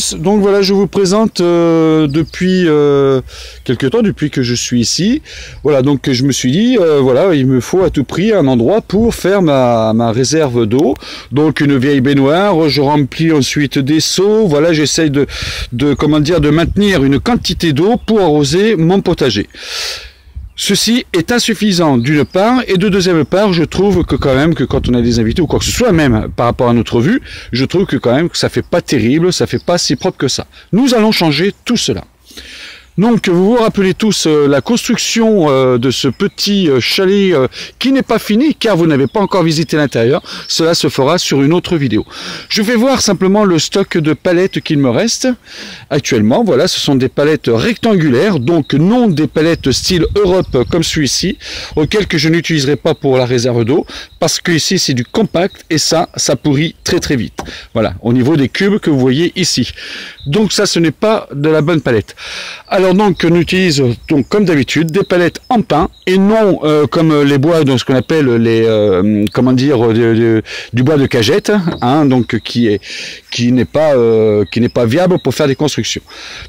tous, donc voilà, je vous présente depuis quelque temps, depuis que je suis ici. Voilà, donc je me suis dit, voilà, il me faut à tout prix un endroit pour faire ma réserve d'eau. Donc une vieille baignoire, je remplis ensuite des seaux. Voilà, j'essaye de maintenir une quantité d'eau pour arroser mon potager. Ceci est insuffisant d'une part, et de deuxième part, je trouve que quand même que quand on a des invités ou quoi que ce soit, même par rapport à notre vue, je trouve que quand même que ça fait pas terrible, ça fait pas si propre que ça. Nous allons changer tout cela. Donc vous vous rappelez tous la construction de ce petit chalet qui n'est pas fini car vous n'avez pas encore visité l'intérieur. Cela se fera sur une autre vidéo. Je vais voir simplement le stock de palettes qu'il me reste actuellement. Voilà, ce sont des palettes rectangulaires, donc non des palettes style Europe comme celui-ci, auquel que je n'utiliserai pas pour la réserve d'eau parce que ici c'est du compact et ça pourrit très très vite. Voilà, au niveau des cubes que vous voyez ici. Donc ça, ce n'est pas de la bonne palette. Alors donc on utilise donc comme d'habitude des palettes en pin et non comme les bois de ce qu'on appelle les du bois de cagette, hein, donc qui n'est pas viable pour faire des constructions.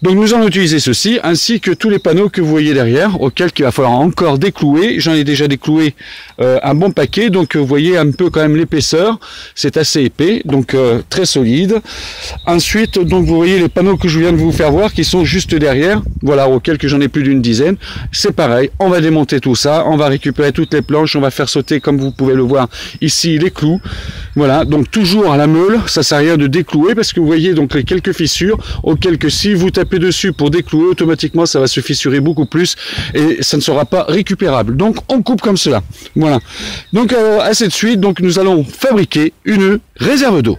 Donc nous allons utiliser ceci ainsi que tous les panneaux que vous voyez derrière, auxquels il va falloir encore déclouer. J'en ai déjà décloué un bon paquet, donc vous voyez un peu quand même l'épaisseur, c'est assez épais, donc très solide. Ensuite donc vous voyez les panneaux que je viens de vous faire voir qui sont juste derrière. Voilà, auquel que j'en ai plus d'une dizaine. C'est pareil, on va démonter tout ça, on va récupérer toutes les planches, on va faire sauter, comme vous pouvez le voir ici, les clous. Voilà, donc toujours à la meule, ça sert à rien de déclouer parce que vous voyez donc les quelques fissures, auxquelles que si vous tapez dessus pour déclouer, automatiquement ça va se fissurer beaucoup plus et ça ne sera pas récupérable. Donc on coupe comme cela. Voilà. Donc ainsi de suite, donc nous allons fabriquer une réserve d'eau.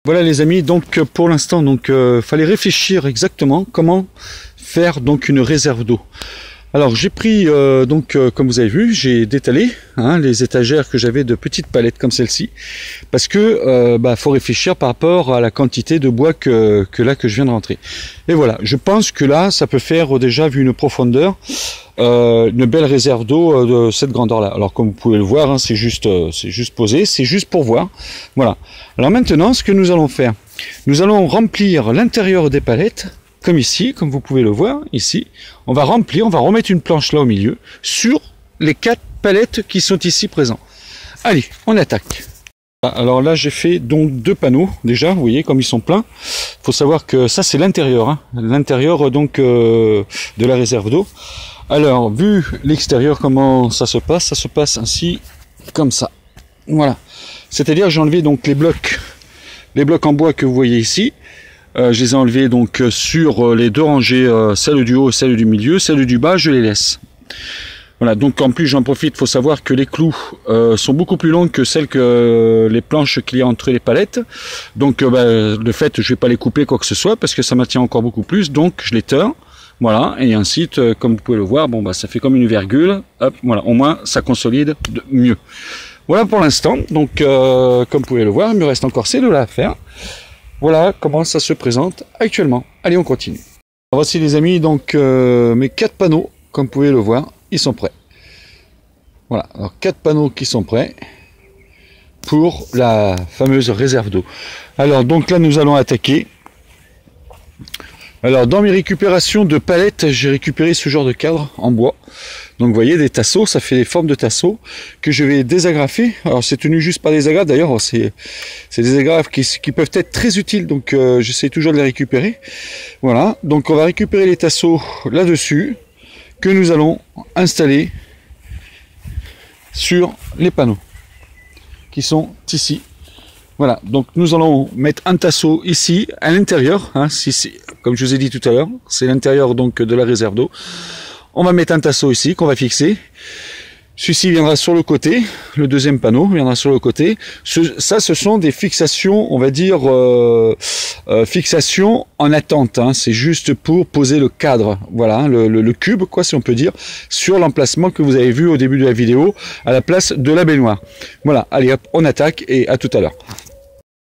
Voilà les amis, donc pour l'instant, donc fallait réfléchir exactement comment faire donc une réserve d'eau. Alors j'ai pris comme vous avez vu, j'ai détalé les étagères que j'avais de petites palettes comme celle-ci, parce que faut réfléchir par rapport à la quantité de bois que je viens de rentrer. Et voilà, je pense que là ça peut faire déjà, vu une profondeur, une belle réserve d'eau de cette grandeur là. Alors comme vous pouvez le voir, hein, c'est juste posé, c'est juste pour voir. Voilà. Alors maintenant, ce que nous allons faire, nous allons remplir l'intérieur des palettes comme ici, comme vous pouvez le voir ici. On va remplir, on va remettre une planche là au milieu sur les 4 palettes qui sont ici présents. Allez, on attaque. Alors là j'ai fait donc 2 panneaux déjà, vous voyez comme ils sont pleins. Il faut savoir que ça c'est l'intérieur, hein, l'intérieur donc de la réserve d'eau. Alors vu l'extérieur comment ça se passe ainsi comme ça. Voilà. C'est-à-dire j'ai enlevé donc les blocs en bois que vous voyez ici. Je les ai enlevés donc sur les 2 rangées, celle du haut, celle du milieu, celle du bas, je les laisse. Voilà, donc en plus j'en profite, il faut savoir que les clous sont beaucoup plus longs que celles que les planches qu'il y a entre les palettes. Donc de fait je vais pas les couper quoi que ce soit parce que ça maintient encore beaucoup plus, donc je les teins. Voilà, et ensuite comme vous pouvez le voir, bon ça fait comme une virgule, hop, voilà, au moins ça consolide mieux. Voilà pour l'instant, donc comme vous pouvez le voir, il me reste encore ces 2-là à faire. Voilà comment ça se présente actuellement. Allez, on continue. Alors, voici les amis, donc mes 4 panneaux, comme vous pouvez le voir, ils sont prêts. Voilà, alors 4 panneaux qui sont prêts pour la fameuse réserve d'eau. Alors donc là nous allons attaquer. Alors dans mes récupérations de palettes, j'ai récupéré ce genre de cadre en bois. Donc vous voyez des tasseaux, ça fait des formes de tasseaux que je vais désagrafer. Alors c'est tenu juste par des agrafes, d'ailleurs c'est des agrafes qui peuvent être très utiles, donc j'essaie toujours de les récupérer. Voilà, donc on va récupérer les tasseaux là-dessus que nous allons installer sur les panneaux qui sont ici. Voilà, donc nous allons mettre un tasseau ici à l'intérieur, hein, comme je vous ai dit tout à l'heure, c'est l'intérieur donc de la réserve d'eau. On va mettre un tasseau ici qu'on va fixer. Celui-ci viendra sur le côté, le deuxième panneau viendra sur le côté. Ça, ce sont des fixations, on va dire, fixations en attente. Hein. C'est juste pour poser le cadre, voilà, le cube, quoi, si on peut dire, sur l'emplacement que vous avez vu au début de la vidéo, à la place de la baignoire. Voilà, allez hop, on attaque et à tout à l'heure.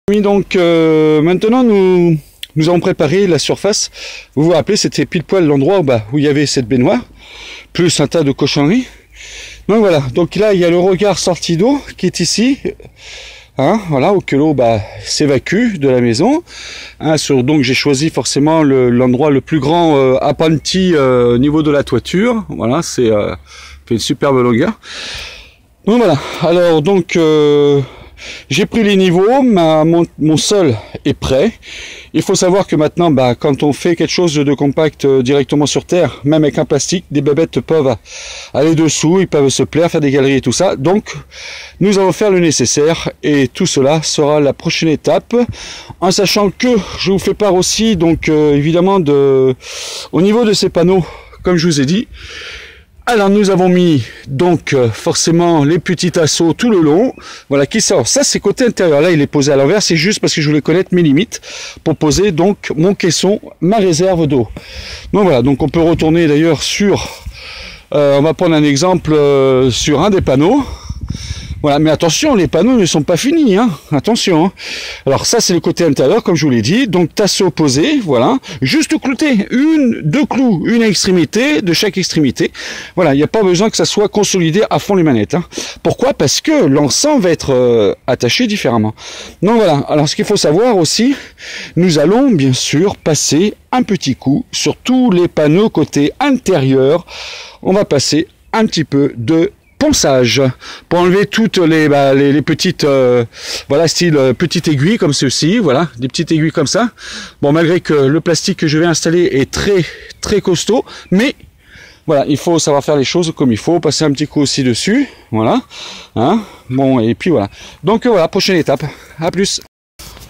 Donc maintenant, nous avons préparé la surface. Vous vous rappelez, c'était pile poil l'endroit où il y avait cette baignoire, plus un tas de cochonneries. Donc voilà, donc là il y a le regard sortie d'eau qui est ici, hein, voilà, au que l'eau s'évacue de la maison. Hein, donc j'ai choisi forcément l'endroit le plus grand appentis au niveau de la toiture. Voilà, c'est fait une superbe longueur. Donc voilà, alors donc j'ai pris les niveaux, mon sol est prêt. Il faut savoir que maintenant, quand on fait quelque chose de compact directement sur terre, même avec un plastique, des bébêtes peuvent aller dessous, ils peuvent se plaire, faire des galeries et tout ça. Donc, nous allons faire le nécessaire et tout cela sera la prochaine étape. En sachant que je vous fais part aussi, donc évidemment, au niveau de ces panneaux, comme je vous ai dit. Alors nous avons mis donc forcément les petits tasseaux tout le long, voilà qui sort. Ça c'est côté intérieur, là il est posé à l'envers, c'est juste parce que je voulais connaître mes limites pour poser donc mon caisson, ma réserve d'eau. Donc voilà, donc on peut retourner d'ailleurs sur, on va prendre un exemple sur un des panneaux. Voilà, mais attention, les panneaux ne sont pas finis, hein. Attention. Hein. Alors ça, c'est le côté intérieur, comme je vous l'ai dit. Donc tasseau posé, voilà. Juste clouté, deux clous, une extrémité de chaque extrémité. Voilà, il n'y a pas besoin que ça soit consolidé à fond les manettes. Hein. Pourquoi? Parce que l'ensemble va être attaché différemment. Donc voilà. Alors ce qu'il faut savoir aussi, nous allons bien sûr passer un petit coup sur tous les panneaux côté intérieur. On va passer un petit peu de ponçage pour enlever toutes les petites voilà, style petite aiguille comme ceci, voilà, des petites aiguilles comme ça. Bon, malgré que le plastique que je vais installer est très costaud, mais voilà, il faut savoir faire les choses comme il faut, passer un petit coup aussi dessus, voilà, hein, bon, et puis voilà. Donc voilà, prochaine étape, à plus.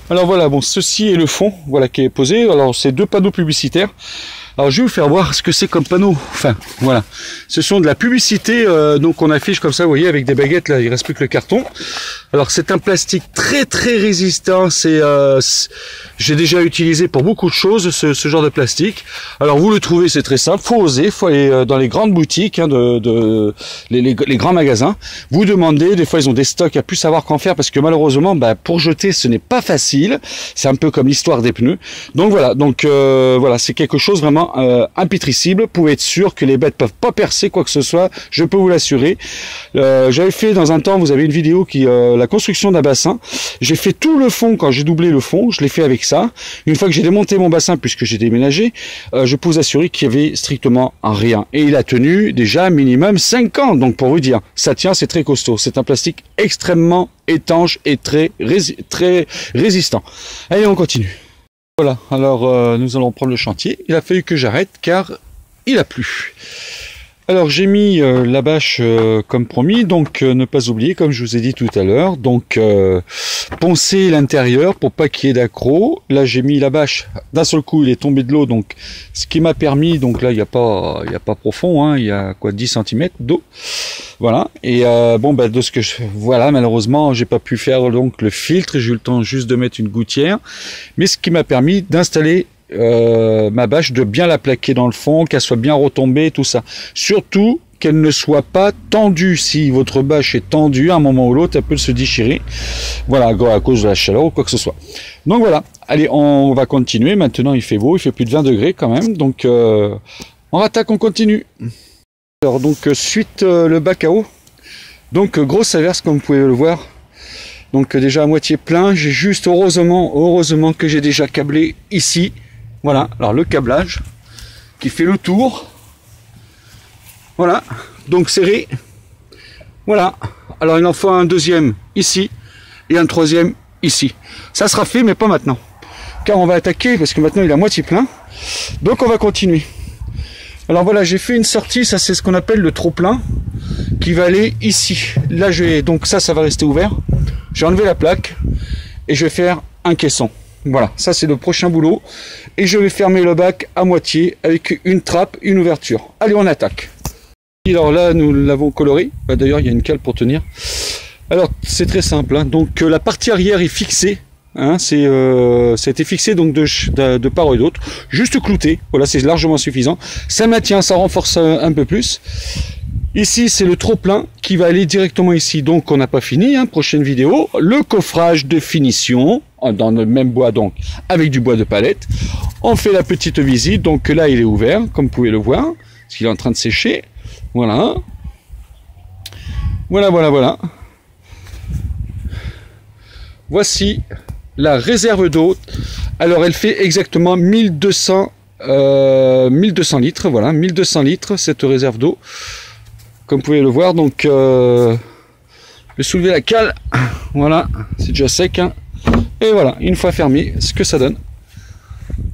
Alors voilà, bon, ceci est le fond, voilà, qui est posé. Alors c'est deux panneaux publicitaires. Alors je vais vous faire voir ce que c'est comme panneau. Enfin voilà, ce sont de la publicité, donc on affiche comme ça, vous voyez, avec des baguettes là, il reste plus que le carton. Alors c'est un plastique très résistant, j'ai déjà utilisé pour beaucoup de choses ce genre de plastique. Alors vous le trouvez, c'est très simple, faut oser, faut aller dans les grandes boutiques, hein, les grands magasins. Vous demandez, des fois ils ont des stocks à plus savoir qu'en faire parce que malheureusement, pour jeter ce n'est pas facile. C'est un peu comme l'histoire des pneus. Donc voilà, voilà, c'est quelque chose vraiment impétrissable. Vous pouvez être sûr que les bêtes peuvent pas percer quoi que ce soit, je peux vous l'assurer. J'avais fait dans un temps, vous avez une vidéo qui la construction d'un bassin. J'ai fait tout le fond quand j'ai doublé le fond, je l'ai fait avec ça. Une fois que j'ai démonté mon bassin, puisque j'ai déménagé, je peux vous assurer qu'il y avait strictement rien. Et il a tenu déjà minimum 5 ans. Donc pour vous dire, ça tient, c'est très costaud. C'est un plastique extrêmement étanche et très résistant. Allez, on continue. Voilà, alors nous allons prendre le chantier. Il a fallu que j'arrête car il a plu. Alors j'ai mis la bâche comme promis, donc ne pas oublier, comme je vous ai dit tout à l'heure, donc poncer l'intérieur pour pas qu'il y ait d'accroc. Là j'ai mis la bâche, d'un seul coup il est tombé de l'eau, donc ce qui m'a permis, donc là il n'y a pas profond, hein, il y a quoi, 10 cm d'eau. Voilà, et bon de ce que voilà, malheureusement j'ai pas pu faire donc le filtre, j'ai eu le temps juste de mettre une gouttière, mais ce qui m'a permis d'installer ma bâche, de bien la plaquer dans le fond, qu'elle soit bien retombée, tout ça. Surtout qu'elle ne soit pas tendue. Si votre bâche est tendue, à un moment ou l'autre, elle peut se déchirer. Voilà, à cause de la chaleur ou quoi que ce soit. Donc voilà, allez, on va continuer. Maintenant, il fait beau, il fait plus de 20 degrés quand même. Donc, on attaque, on continue. Alors, donc, suite le bac à eau. Donc, grosse averse, comme vous pouvez le voir. Donc, déjà à moitié plein. J'ai juste, heureusement que j'ai déjà câblé ici. Voilà, alors le câblage qui fait le tour. Voilà, donc serré. Voilà, alors il en faut un deuxième ici et un troisième ici. Ça sera fait, mais pas maintenant. Car on va attaquer parce que maintenant il est à moitié plein. Donc on va continuer. Alors voilà, j'ai fait une sortie, ça c'est ce qu'on appelle le trop-plein, qui va aller ici. Là, donc ça va rester ouvert. J'ai enlevé la plaque et je vais faire un caisson. Voilà, ça c'est le prochain boulot. Et je vais fermer le bac à moitié avec une trappe, une ouverture. Allez, on attaque. Alors là, nous l'avons coloré. D'ailleurs, il y a une cale pour tenir. Alors, c'est très simple. Hein. Donc, la partie arrière est fixée. Hein, ça a été fixé donc de part et d'autre. Juste clouté. Voilà, c'est largement suffisant. Ça maintient, ça renforce un peu plus. Ici, c'est le trop-plein qui va aller directement ici. Donc, on n'a pas fini. Hein, prochaine vidéo. Le coffrage de finition dans le même bois, donc avec du bois de palette. On fait la petite visite. Donc là, il est ouvert, comme vous pouvez le voir, parce qu'il est en train de sécher. Voilà. Voilà. voici la réserve d'eau. Alors elle fait exactement 1200 litres, voilà, 1200 litres cette réserve d'eau. Comme vous pouvez le voir, donc je vais soulever la cale, voilà, c'est déjà sec, hein. Et voilà, une fois fermé, ce que ça donne.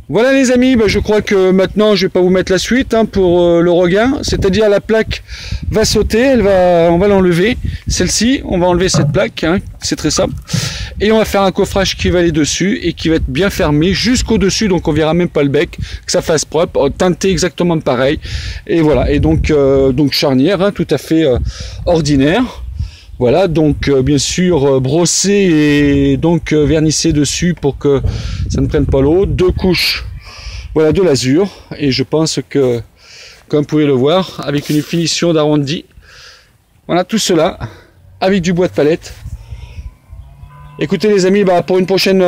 Voilà les amis, je crois que maintenant je vais pas vous mettre la suite hein, pour le regain, c'est-à-dire la plaque va sauter, on va l'enlever, celle-ci, on va enlever cette plaque, hein, c'est très simple, et on va faire un coffrage qui va aller dessus et qui va être bien fermé jusqu'au dessus, donc on verra même pas le bec, que ça fasse propre, teinté exactement pareil, et voilà, et donc charnière, hein, tout à fait ordinaire. Voilà, donc bien sûr brossé et donc vernissé dessus pour que ça ne prenne pas l'eau. 2 couches, voilà, de l'azur. Et je pense que, comme vous pouvez le voir, avec une finition d'arrondi, voilà tout cela avec du bois de palette. Écoutez les amis, pour une prochaine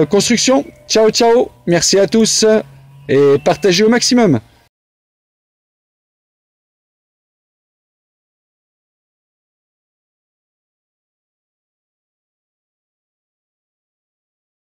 construction. Ciao, ciao. Merci à tous et partagez au maximum.